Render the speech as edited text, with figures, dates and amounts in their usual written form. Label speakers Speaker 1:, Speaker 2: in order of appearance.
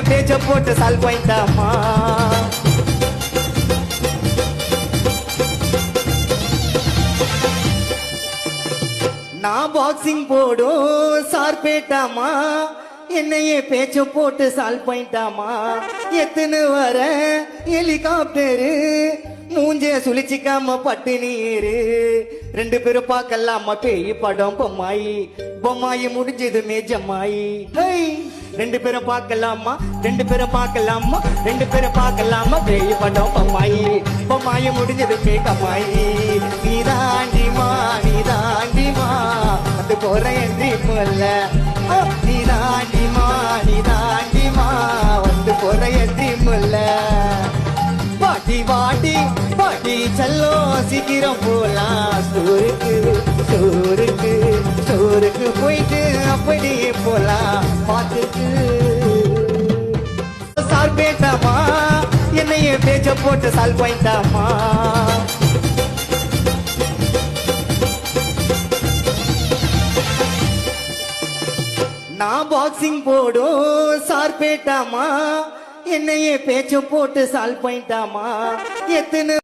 Speaker 1: பேச்ச போட்டு சால்வ் பண்ணிட்டாமா. நான் பாக்ஸிங் போடும் சார்பேட்டாமா, என்னையே பேச்ச போட்டு சால்வ் பண்ணிட்டாமா. எத்துன்னு வர ஹெலிகாப்டரு மூஞ்சே சுழிச்சிக்காம பட்டு நீரு. ரெண்டு பேரும் பார்க்கலாமா பேய் படம் பொம்மாயி, பொம்மாயி முடிஞ்சதுமே ஜம்மாயி. ரெண்டு பேரும் பார்க்கலாமா, ரெண்டு பேரும் பார்க்கலாமா, ரெண்டு பேரும் பார்க்கலாமா பேய் படம் பொம்மாயி, பொம்மாயி முடிஞ்சதுமே கம்மாயி. நீதாண்டிமா நீதாண்டிமா அது போற என்றி போல, நீதாண்டிமா நீதாண்டிமா வந்து போற என்றி முல்ல. பாட்டி பாட்டி பாட்டி செல்லோ சீக்கிரம் போலாம் ஸ்டோருக்கு, ஸ்டோருக்கு ஸ்டோருக்கு போயிட்டு அப்படியே போலாம் பாட்டுக்கு. சார்பேட்டாமா, என்னைய பேச்ச போட்டு சால்வ் பண்ணிட்டாமா. நான் பாக்ஸிங் போடும் சார்பேட்டாமா, என்னையே பேச்ச போட்டு சால்வ் பண்ணிட்டாமா. எத்தனை